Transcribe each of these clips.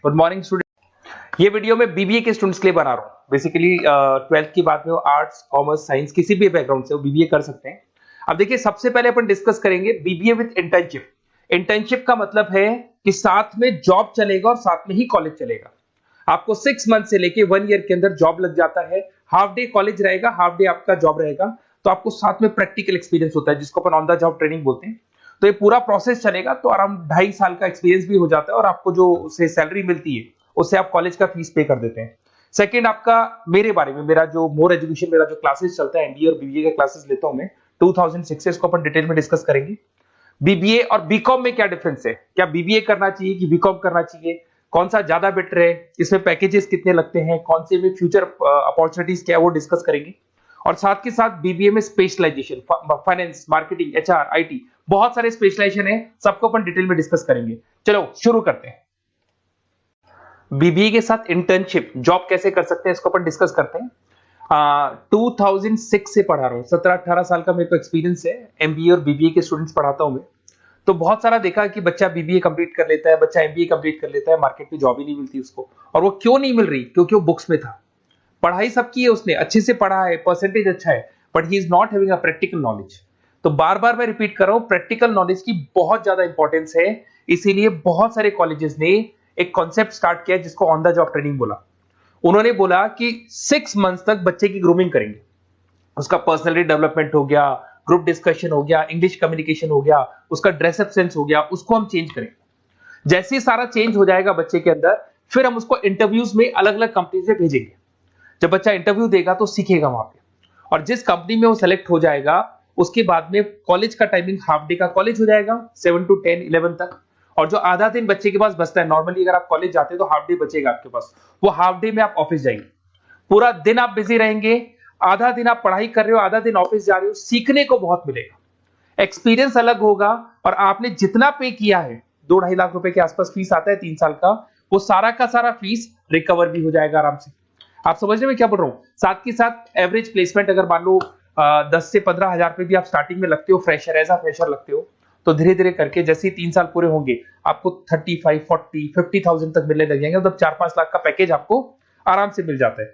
Good morning student. ये video मैं BBA के स्टूडेंट्स के लिए बना रहा हूँ। बेसिकली 12th की बात में वो आर्ट्स, कॉमर्स, साइंस किसी भी बैकग्राउंड से वो बीबीए कर सकते हैं। अब देखिए, सबसे पहले अपन डिस्कस करेंगे बीबीए विद इंटर्नशिप। इंटर्नशिप का मतलब है कि साथ में जॉब चलेगा और साथ में ही कॉलेज चलेगा। आपको 6 मंथ से लेके 1 ईयर के अंदर जॉब लग जाता है। हाफ डे कॉलेज रहेगा, हाफ डे आपका जॉब रहेगा, तो आपको साथ में प्रैक्टिकल एक्सपीरियंस होता है जिसको अपन ऑन द जॉब ट्रेनिंग बोलते हैं। तो ये पूरा प्रोसेस चलेगा तो अराउंड 2.5 साल का एक्सपीरियंस भी हो जाता है और आपको जो उससे सैलरी मिलती है उससे आप कॉलेज का फीस पे कर देते हैं। सेकंड, आपका मेरे बारे में, मेरा जो मोर एजुकेशन, मेरा जो क्लासेस चलता है एमबीए और बीबीए के क्लासेस लेता हूं मैं 2006 से, इसको अपन डिटेल में डिस्कस करेंगे। बीबीए और बीकॉम में क्या डिफरेंस है, क्या बीबीए करना चाहिए कि बीकॉम करना चाहिए, कौन सा ज्यादा बेटर है, इसमें पैकेजेस कितने लगते हैं, कौन से में फ्यूचर अपॉर्चुनिटीज क्या है वो डिस्कस करेंगे। और साथ के साथ बीबीए में specialization, finance, marketing, HR, IT, बहुत सारे स्पेशलाइजेशन है, सबको अपन डिटेल में डिस्कस करेंगे। चलो शुरू करते हैं। बीबीए के साथ इंटर्नशिप, जॉब कैसे कर सकते हैं इसको अपन डिस्कस करते हैं। 2006 से पढ़ा रहा हूँ, 17-18 साल का मेरे को एक्सपीरियंस है। एमबीए और बीबीए के स्टूडेंट्स पढ़ाता हूँ मैं। तो बहुत सारा देखा कि बच्चा बीबीए कंप्लीट कर लेता है, बच्चा एमबीए कंप्लीट कर लेता है, मार्केट में जॉब ही नहीं मिलती उसको। और वो क्यों नहीं मिल रही? क्योंकि वो बुक्स में था। पढ़ाई सबकी है, उसने अच्छे से पढ़ा है, परसेंटेज अच्छा है, but he is not having a practical knowledge. तो बार बार मैं रिपीट कर रहा हूं, प्रैक्टिकल नॉलेज की बहुत ज्यादा इंपॉर्टेंस है। इसीलिए बहुत सारे कॉलेजेस ने एक कॉन्सेप्ट स्टार्ट किया जिसको ऑन द जॉब ट्रेनिंग बोला। उन्होंने बोला कि 6 मंथ्स तक बच्चे की ग्रूमिंग करेंगे। उसका पर्सनैलिटी डेवलपमेंट हो गया, ग्रुप डिस्कशन हो गया, इंग्लिश कम्युनिकेशन हो गया, उसका ड्रेसअप सेंस हो गया, उसको हम चेंज करेंगे। जैसे ही सारा चेंज हो जाएगा बच्चे के अंदर, फिर हम उसको इंटरव्यूज में अलग अलग कंपनी से भेजेंगे। जब बच्चा इंटरव्यू देगा तो सीखेगा वहां पे, और जिस कंपनी में वो सेलेक्ट हो जाएगा उसके बाद में कॉलेज का टाइमिंग हाफ डे का कॉलेज हो जाएगा 7 to 10, 11 तक। और जो आधा दिन बच्चे के पास बचता है, नॉर्मली अगर आप कॉलेज जाते हैं तो हाफ डे बचेगा आपके पास, वो हाफ डे में आप ऑफिस जाएंगे। पूरा दिन आप बिजी रहेंगे, आधा दिन आप पढ़ाई कर रहे हो, आधा दिन ऑफिस जा रहे हो, सीखने को बहुत मिलेगा, एक्सपीरियंस अलग होगा। और आपने जितना पे किया है, 2-2.5 लाख रुपए के आसपास फीस आता है 3 साल का, वो सारा का सारा फीस रिकवर भी हो जाएगा आराम से। आप समझने में क्या बोल रहा हूं? साथ के साथ एवरेज प्लेसमेंट अगर मान लो 10 से 15 हजार पे भी आप स्टार्टिंग में लगते हो, फ्रेशर, एज अ फ्रेशर लगते हो, तो धीरे धीरे करके जैसे ही 3 साल पूरे होंगे आपको 35, 40, 50,000 तक मिलने लग जाएंगे। मतलब 4-5 लाख का पैकेज आपको आराम से मिल जाता है।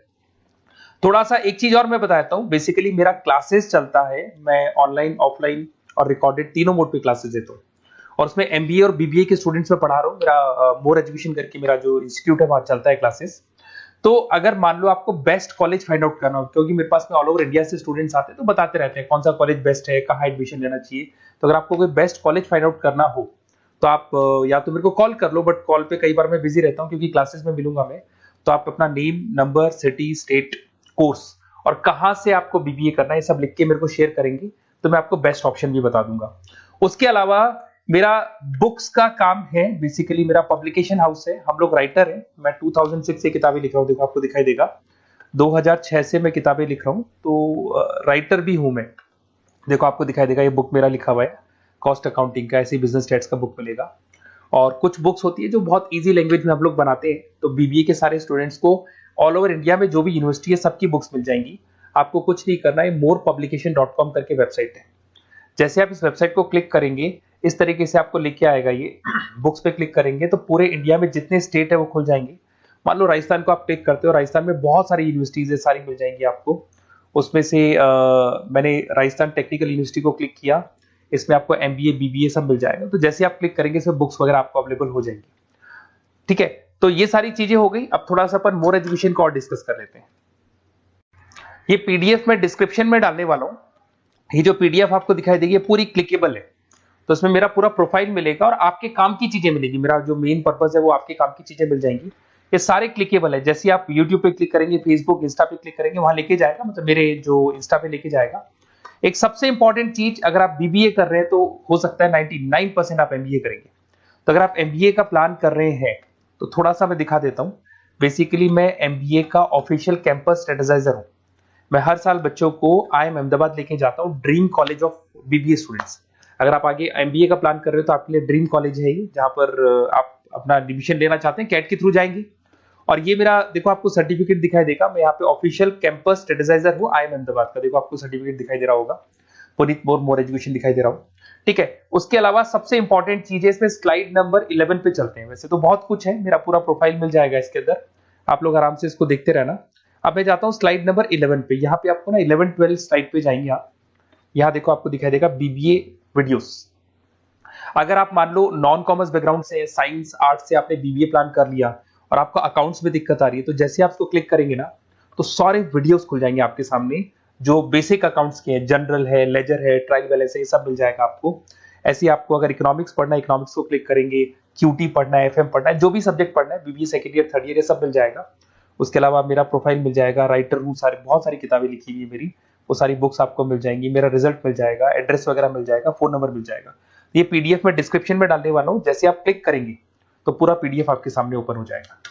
थोड़ा सा एक चीज और मैं बताता हूँ। बेसिकली मेरा क्लासेस चलता है, मैं ऑनलाइन, ऑफलाइन और रिकॉर्डेड तीनों मोड पे क्लासेस देता हूँ। और उसमें एमबीए और बीबीए के स्टूडेंट्स में पढ़ा रहा हूँ। मेरा मोर एजुकेशन करके मेरा जो इंस्टीट्यूट है वहां चलता है क्लासेस। तो अगर मान लो आपको बेस्ट कॉलेज फाइंड आउट करना हो, क्योंकि मेरे पास में ऑल ओवर इंडिया से स्टूडेंट्स आते हैं तो बताते रहते हैं कौन सा कॉलेज बेस्ट है, कहाँ एडमिशन लेना चाहिए। तो अगर आपको कोई बेस्ट कॉलेज फाइंड आउट करना हो तो आप या तो मेरे को कॉल कर लो, बट कॉल पे कई बार मैं बिजी रहता हूँ क्योंकि क्लासेस में मिलूंगा मैं। तो आप अपना name, number, city, state, course और कहाँ से आपको बीबीए करना है, सब लिख के मेरे को शेयर करेंगे तो मैं आपको बेस्ट ऑप्शन भी बता दूंगा। उसके अलावा मेरा बुक्स का काम है। बेसिकली मेरा पब्लिकेशन हाउस है, हम लोग राइटर हैं। मैं 2006 से किताबें लिख रहा हूँ, देखो आपको दिखाई देगा। 2006 से मैं किताबें लिख रहा हूँ, तो राइटर भी हूं मैं। देखो आपको दिखाई देगा, ये बुक मेरा लिखा हुआ है, कॉस्ट अकाउंटिंग का, ऐसे बिजनेस स्टैट्स का बुक मिलेगा। और कुछ बुक्स होती है जो बहुत ईजी लैंग्वेज में हम लोग बनाते हैं, तो बीबीए के सारे स्टूडेंट्स को ऑल ओवर इंडिया में जो भी यूनिवर्सिटी है सबकी बुक्स मिल जाएंगी। आपको कुछ नहीं करना है, morepublication.com करके वेबसाइट है। जैसे आप इस वेबसाइट को क्लिक करेंगे, इस तरीके से आपको लेके आएगा ये। बुक्स पे क्लिक करेंगे तो पूरे इंडिया में जितने स्टेट है वो खुल जाएंगे। मान लो राजस्थान को आप क्लिक करते हो, राजस्थान में बहुत सारी यूनिवर्सिटीज है, सारी मिल जाएंगी आपको। उसमें से मैंने राजस्थान टेक्निकल यूनिवर्सिटी को क्लिक किया, इसमें आपको एमबीए, बीबीए सब मिल जाएगा। तो जैसे आप क्लिक करेंगे इसमें बुक्स वगैरह आपको अवेलेबल हो जाएंगी। ठीक है, तो ये सारी चीजें हो गई। अब थोड़ा सा अपन मोर एजुकेशन को और डिस्कस कर लेते हैं। ये पीडीएफ में डिस्क्रिप्शन में डालने वाला हूं। ये जो पीडीएफ आपको दिखाई देगी ये पूरी क्लिकेबल है, तो इसमें मेरा पूरा प्रोफाइल मिलेगा और आपके काम की चीजें मिलेगी। मेरा जो मेन पर्पस है वो आपके काम की चीजें मिल जाएंगी। ये सारे क्लिकेबल है। जैसे आप YouTube पे क्लिक करेंगे, फेसबुक, इंस्टा पे क्लिक करेंगे, वहां लेके जाएगा, मतलब मेरे जो इंस्टा पे लेके जाएगा। एक सबसे इंपॉर्टेंट चीज, अगर आप बीबीए कर रहे हैं तो हो सकता है 99% आप एमबीए करेंगे। तो अगर आप एमबीए का प्लान कर रहे हैं तो थोड़ा सा मैं दिखा देता हूँ। बेसिकली मैं एमबीए का ऑफिशियल कैंपस स्ट्रेटेजाइजर हूँ। मैं हर साल बच्चों को IIM अहमदाबाद लेके जाता हूँ, dream college of BBA students. अगर आप आगे एमबीए का प्लान कर रहे हो तो आपके लिए ड्रीम कॉलेज है ये, जहां पर आप अपना एडमिशन लेना चाहते हैं, कैट के थ्रू जाएंगे। और ये मेरा, देखो आपको सर्टिफिकेट दिखाई देगा, मैं यहाँ पे ऑफिशियल कैंपस स्ट्रेटेजाइजर हूँ IIM अहमदाबाद का। देखो आपको सर्टिफिकेट दिखाई दे रहा होगा, पुनीत मोर एजुकेशन दिखाई दे रहा हूँ। ठीक है। उसके अलावा सबसे इंपॉर्टेंट चीज है इसमें, स्लाइड नंबर 11 पे चलते हैं। वैसे तो बहुत कुछ है, मेरा पूरा प्रोफाइल मिल जाएगा इसके अंदर, आप लोग आराम से इसको देखते रहना। अब मैं जाता हूँ स्लाइड नंबर 11 पे। यहाँ पे आपको ना 11-12 स्लाइड पे जाएंगे आप। यहाँ देखो आपको दिखाई देगा बीबीए वीडियोस। अगर आप मान लो नॉन कॉमर्स बैकग्राउंड से, साइंस आर्ट्स से आपने बीबीए प्लान कर लिया और आपको अकाउंट्स में दिक्कत आ रही है, तो जैसे आप इसको क्लिक करेंगे ना तो सारे वीडियोस खुल जाएंगे आपके सामने, जो बेसिक अकाउंट्स के हैं, जनरल है, लेजर है, ट्रायल बैलेंस है, ये सब मिल जाएगा आपको। ऐसे ही आपको अगर इकोनॉमिक्स पढ़ना है, इकोनॉमिक्स को क्लिक करेंगे, क्यूटी पढ़ना है, एफएम पढ़ना है, जो भी सब्जेक्ट पढ़ना है, BBA second year, third year, ये सब मिल जाएगा। उसके अलावा मेरा प्रोफाइल मिल जाएगा, राइटर हूँ, सारे बहुत सारी किताबें लिखी हुई है मेरी, वो सारी बुक्स आपको मिल जाएंगी, मेरा रिजल्ट मिल जाएगा, एड्रेस वगैरह मिल जाएगा, फोन नंबर मिल जाएगा। ये पीडीएफ में डिस्क्रिप्शन में डालने वाला हूँ, जैसे आप क्लिक करेंगे तो पूरा पीडीएफ आपके सामने ओपन हो जाएगा।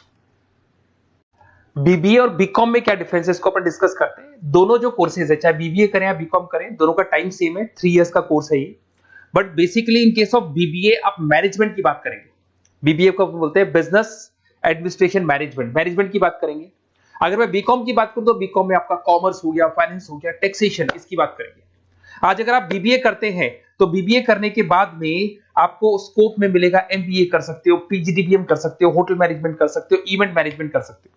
बीबीए और बीकॉम में क्या डिफरेंस है, इसको अपन डिस्कस करते हैं। दोनों जो कोर्सेज है, चाहे बीबीए करें या बीकॉम करें, दोनों का टाइम सेम है, 3 इयर्स का कोर्स है ये। But basically in case of BBA आप मैनेजमेंट की बात करेंगे। बीबीए को बोलते हैं बिजनेस एडमिनिस्ट्रेशन मैनेजमेंट, मैनेजमेंट की बात करेंगे। अगर मैं बीकॉम की बात करूं तो बीकॉम में आपका कॉमर्स हो गया, फाइनेंस हो गया, टैक्सेशन, इसकी बात करेंगे। आज अगर आप बीबीए करते हैं तो बीबीए करने के बाद में आपको स्कोप में मिलेगा एमबीए कर सकते हो, पीजीडीबीएम कर सकते हो, होटल मैनेजमेंट कर सकते हो, इवेंट मैनेजमेंट कर सकते हो।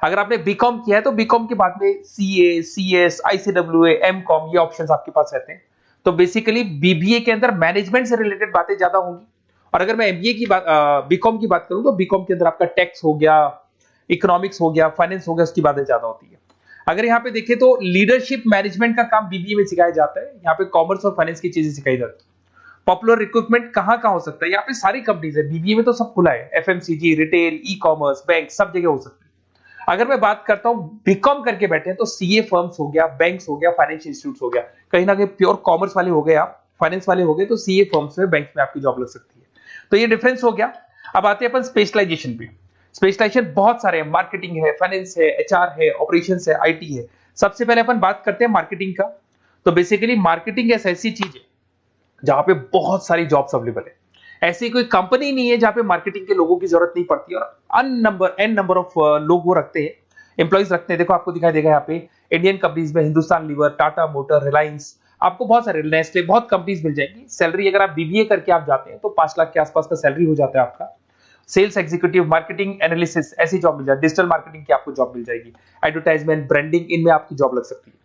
अगर आपने बीकॉम किया है तो बीकॉम के बाद में सीए, सीएस, आईसीडब्ल्यूए, एमकॉम, ये ऑप्शंस आपके पास रहते हैं। तो बेसिकली बीबीए के अंदर मैनेजमेंट से रिलेटेड बातें ज्यादा होंगी। और अगर मैं एमबीए की बात, बीकॉम की बात करूं तो बीकॉम के अंदर आपका टैक्स हो गया, इकोनॉमिक्स हो गया, फाइनेंस हो गया, उसकी बातें ज्यादा होती है। अगर यहाँ पे देखें तो लीडरशिप मैनेजमेंट का काम बीबीए में सिखाया जाता है। यहाँ पे कॉमर्स और फाइनेंस की चीजें सिखाई जाती है। पॉपुलर रिक्रूटमेंट कहाँ हो सकता है, यहाँ पे सारी कंपनीज है, बीबीए में तो सब खुला है, FMCG, retail, e commerce, bank, सब जगह हो सकती है। अगर मैं बात करता हूं बीकॉम करके बैठे हैं तो सीए फर्म्स हो गया, बैंक्स हो गया, फाइनेंशियल इंस्टीट्यूट्स हो गया, कहीं ना कहीं प्योर कॉमर्स वाले हो गए आप, फाइनेंस वाले हो गए तो सीए फर्म्स में, बैंक्स में आपकी जॉब लग सकती है। तो ये डिफरेंस हो गया। अब आते हैं अपन स्पेशलाइजेशन पे। स्पेशलाइजेशन बहुत सारे हैं, मार्केटिंग है, फाइनेंस है, एचआर है, ऑपरेशंस है, आईटी है। सबसे पहले अपन बात करते हैं मार्केटिंग का। तो बेसिकली मार्केटिंग ऐसी चीज है जहां पे बहुत सारी जॉब्स अवेलेबल है। ऐसी कोई कंपनी नहीं है जहां पे मार्केटिंग के लोगों की जरूरत नहीं पड़ती, और एन नंबर ऑफ लोग वो रखते हैं, एम्प्लॉइज रखते हैं। देखो आपको दिखाई देगा यहाँ पे इंडियन कंपनीज में हिंदुस्तान लीवर, टाटा मोटर, रिलायंस, आपको बहुत सारे, नेस्ले, बहुत कंपनीज मिल जाएगी। सैलरी अगर आप बीबीए करके आप जाते हैं तो 5 लाख के आसपास का सैलरी हो जाता है आपका। सेल्स एग्जीक्यूटिव, मार्केटिंग एनालिसिस, ऐसी जॉब मिल जाएगी। डिजिटल मार्केटिंग की आपको जॉब मिल जाएगी, एडवर्टाइजमेंट, ब्रांडिंग, इनमें आपकी जॉब लग सकती है।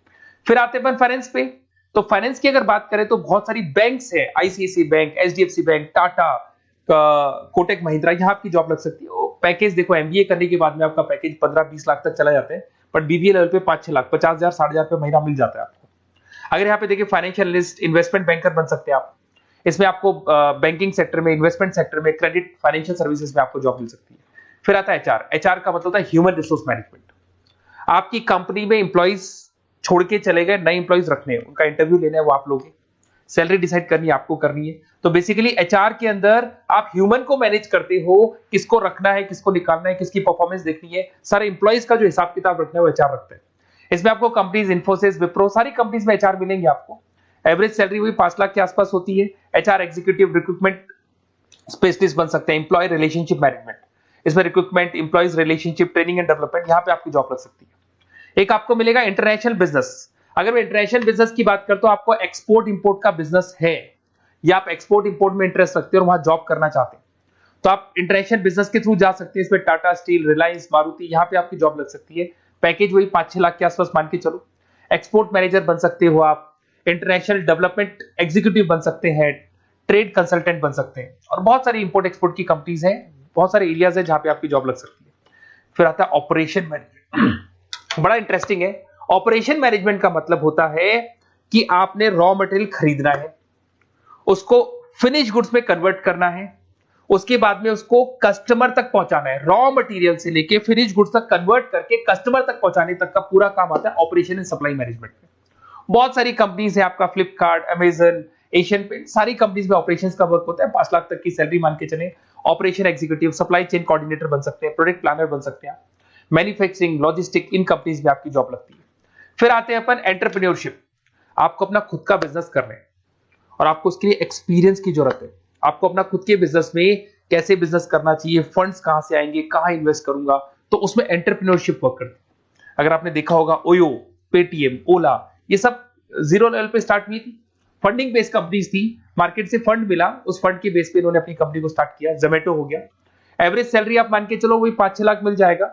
फिर आते हैं फाइनेंस पे। तो फाइनेंस की अगर बात करें तो बहुत सारी बैंक्स है, ICICI bank, HDFC bank, Tata, Kotak Mahindra, यहाँ आपकी जॉब लग सकती है। पैकेज देखो एमबीए करने के बाद में आपका पैकेज 15-20 लाख तक चला जाता है, बट बीबीए लेवल पे 5-6 लाख, 50,000, 60,000 रुपए महीना मिल जाता है आपको। अगर यहाँ पे देखिए फाइनेंशियल एनालिस्ट, इन्वेस्टमेंट बैंकर बन सकते हैं आप। इसमें आपको बैंकिंग सेक्टर में, इन्वेस्टमेंट सेक्टर में, क्रेडिट, फाइनेंशियल सर्विसेज में आपको जॉब मिल सकती है। फिर आता है एचआर। एचआर का मतलब होता है ह्यूमन रिसोर्स मैनेजमेंट। आपकी कंपनी में इंप्लॉइज छोड़ के चले गए, नए इंप्लॉइज रखने हैं, उनका इंटरव्यू लेना है, वो आप लोग, सैलरी डिसाइड करनी है, आपको करनी है। तो बेसिकली एचआर के अंदर आप ह्यूमन को मैनेज करते हो, किसको रखना है, किसको निकालना है, किसकी परफॉर्मेंस देखनी है, सारे इंप्लॉइज का जो हिसाब किताब रखना है वो एचआर रखते हैं। इसमें आपको कंपनीज, इन्फोसिस, विप्रो, सारी कंपनीज में एचआर मिलेंगे आपको। एवरेज सैलरी हुई 5 लाख के आसपास होती है। एचआर एग्जीक्यूटिव, रिक्रूटमेंट स्पेशलिस्ट बन सकते हैं, एम्प्लॉय रिलेशनशिप मैनेजमेंट, इसमें recruitment, employees relationship, training and development, यहाँ पे आपकी जॉब लग सकती है। एक आपको मिलेगा इंटरनेशनल बिजनेस। अगर मैं इंटरनेशनल बिजनेस की बात करता हूं, आपको एक्सपोर्ट इंपोर्ट का बिजनेस है या आप एक्सपोर्ट इंपोर्ट में इंटरेस्ट रखते हैं और वहां जॉब करना चाहते हैं, तो आप इंटरनेशनल बिजनेस के थ्रू जा सकते हैं। इसमें टाटा स्टील, रिलायंस, मारुति, यहाँ पे आपकी जॉब लग सकती है। पैकेज वही 5-6 लाख के आसपास मान के चलो। एक्सपोर्ट मैनेजर बन सकते हो आप, इंटरनेशनल डेवलपमेंट एग्जीक्यूटिव बन सकते हैं, ट्रेड कंसल्टेंट बन सकते हैं, और बहुत सारी इंपोर्ट एक्सपोर्ट की कंपनीज हैं, बहुत सारे एरियाज है जहां पे आपकी जॉब लग सकती है। फिर आता है ऑपरेशन मैनेजमेंट। बड़ा इंटरेस्टिंग है। ऑपरेशन मैनेजमेंट का मतलब होता है कि आपने रॉ मटेरियल खरीदना है, उसको फिनिश गुड्स में कन्वर्ट करना है, उसके बाद में उसको कस्टमर तक पहुंचाना है। रॉ मटेरियल से लेके फिनिश गुड्स तक कन्वर्ट करके कस्टमर तक पहुंचाने तक का पूरा काम आता है ऑपरेशन एंड सप्लाई मैनेजमेंट में। बहुत सारी कंपनीज है, आपका फ्लिपकार्ट, अमेजन, एशियन पेंट, सारी कंपनीज में ऑपरेशंस का वर्क होता है। 5 लाख तक की सैलरी मान के चले। Operation executive, supply chain coordinator बन सकते हैं, प्रोडक्ट प्लानर बन सकते हैं, मैन्युफैक्चरिंग, लॉजिस्टिक, इन कंपनीज में आपकी जॉब लगती है। फिर आते हैं अपन एंटरप्रेन्योरशिप। आपको अपना खुद का बिजनेस करना है और आपको उसके लिए एक्सपीरियंस की जरूरत है। आपको अपना खुद के बिजनेस में कैसे बिजनेस करना चाहिए, फंड्स कहां से आएंगे, कहां इन्वेस्ट करूंगा, तो उसमें एंटरप्रेन्योरशिप वर्क करती है। अगर आपने देखा होगा ओयो, पेटीएम, ओला, ये सब जीरो लेवल पे स्टार्ट हुई थी, फंडिंग बेस्ड कंपनीज थी, मार्केट से फंड मिला, उस फंड के बेस पे इन्होंने अपनी कंपनी को स्टार्ट किया। जोमेटो हो गया, एवरेज सैलरी आप मान के चलो वही 5-6 लाख मिल जाएगा।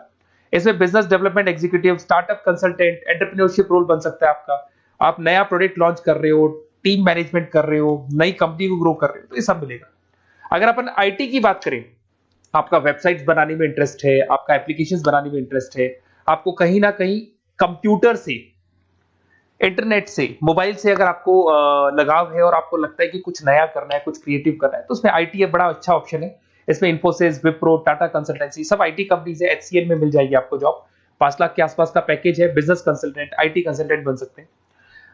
इसमें business development executive, startup consultant, entrepreneurship role बन सकता है आपका। आप नया प्रोडक्ट लॉन्च कर रहे हो, टीम मैनेजमेंट कर रहे हो, नई कंपनी को ग्रो कर रहे हो, तो ये सब मिलेगा। अगर अपन आईटी की बात करें, आपका वेबसाइट्स बनाने में इंटरेस्ट है, आपका एप्लीकेशंस बनाने में इंटरेस्ट है, आपको कहीं ना कहीं कंप्यूटर से, इंटरनेट से, मोबाइल से अगर आपको लगाव है और आपको लगता है कि कुछ नया करना है, कुछ क्रिएटिव करना है, तो उसमें आईटी एक बड़ा अच्छा ऑप्शन है। इसमें इन्फोसिस, विप्रो, टाटा कंसल्टेंसी, सब आईटी कंपनीज है। एचसीएल में मिल जाएगी आपको जॉब, 5 लाख के आसपास का पैकेज है। बिजनेस कंसल्टेंट, आईटी कंसल्टेंट बन सकते हैं।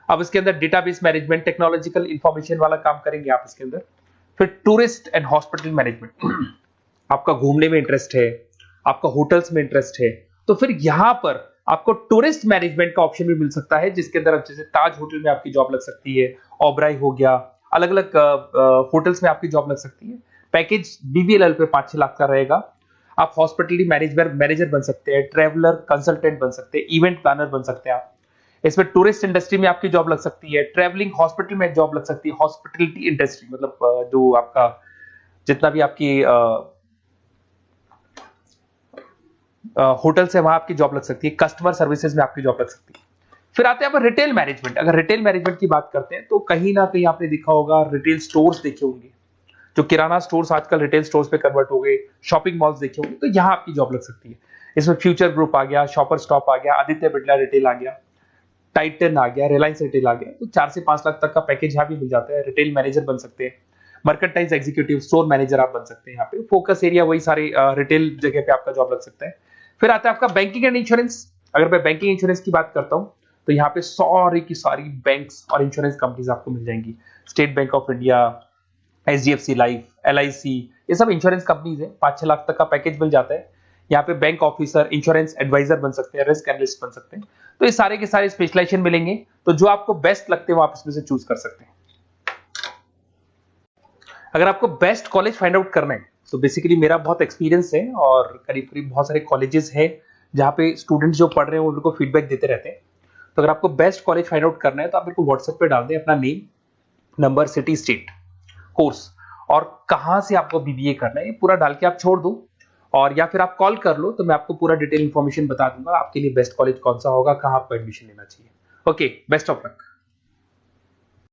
अब इसके अंदर डेटाबेस मैनेजमेंट, टेक्नोलॉजिकल इंफॉर्मेशन वाला काम करेंगे आप इसके अंदर। फिर टूरिस्ट एंड हॉस्पिटल मैनेजमेंट, आपका घूमने में इंटरेस्ट है, आपका होटल्स में इंटरेस्ट है, तो फिर यहां पर आपको टूरिस्ट मैनेजमेंट का ऑप्शन भी मिल सकता है, जिसके अंदर जैसे ताज होटल में आपकी जॉब लग सकती है, ओबराय हो गया, अलग अलग होटल्स में आपकी जॉब लग सकती है। पैकेज बीबीएलएल पे 5-6 लाख का रहेगा। आप हॉस्पिटलिटी मैनेजर बन सकते हैं, ट्रैवलर कंसल्टेंट बन सकते हैं, इवेंट प्लानर बन सकते हैं आप। इसमें टूरिस्ट इंडस्ट्री में आपकी जॉब लग सकती है, ट्रैवलिंग हॉस्पिटल में जॉब लग सकती है, हॉस्पिटलिटी इंडस्ट्री मतलब जो आपका जितना भी आपकी होटल से वहां आपकी जॉब लग सकती है, कस्टमर सर्विसेज में आपकी जॉब लग सकती है। फिर आते हैं आप रिटेल मैनेजमेंट। अगर रिटेल मैनेजमेंट की बात करते हैं तो कहीं ना कहीं आपने देखा होगा, रिटेल स्टोर्स देखे होंगे, जो किराना स्टोर्स आजकल रिटेल स्टोर्स पे कन्वर्ट हो गए, शॉपिंग मॉल्स देखे होंगे, तो यहां आपकी जॉब लग सकती है। इसमें फ्यूचर ग्रुप आ गया, शॉपर स्टॉप आ गया, आदित्य बिरला रिटेल आ गया, टाइटन आ गया, रिलायंस रिटेल आ गया, तो 4 से 5 लाख तक का पैकेज यहाँ भी मिल जाता है। रिटेल मैनेजर बन सकते हैं, मर्केंटाइज एग्जीक्यूटिव, स्टोर मैनेजर आप बन सकते हैं। यहाँ पे फोकस एरिया वही सारे रिटेल जगह पे आपका जॉब लग सकता है। फिर आता है आपका बैंकिंग एंड इंश्योरेंस। अगर मैं बैंकिंग इंश्योरेंस की बात करता हूँ तो यहाँ पे सारी की सारी बैंक्स और इंश्योरेंस कंपनीज आपको मिल जाएंगी। State bank of India, HDFC life, LIC, ये सब इंश्योरेंस कंपनीज है। 5-6 लाख तक का पैकेज मिल जाता है। यहाँ पे बैंक ऑफिसर, इंश्योरेंस एडवाइजर बन सकते हैं, रिस्क एनालिस्ट बन सकते हैं। तो ये सारे के सारे स्पेशलाइजेशन मिलेंगे, तो जो आपको बेस्ट लगते हैं वो आप इसमें से चूज कर सकते हैं। अगर आपको बेस्ट कॉलेज फाइंड आउट करना है तो बेसिकली मेरा बहुत एक्सपीरियंस है और करीब करीब बहुत सारे कॉलेजेस हैं जहाँ पे स्टूडेंट्स जो पढ़ रहे हैं उनको फीडबैक देते रहते हैं। तो अगर आपको बेस्ट कॉलेज फाइंड आउट करना है तो आप मेरे को व्हाट्सएप पे डाल दें अपना name, number, city, state, course और कहाँ से आपको बीबीए करना है, ये पूरा डाल के आप छोड़ दो और या फिर आप कॉल कर लो तो मैं आपको पूरा डिटेल इन्फॉर्मेशन बता दूंगा आपके लिए बेस्ट कॉलेज कौन सा होगा, कहाँ आपको एडमिशन लेना चाहिए। Okay, best of luck.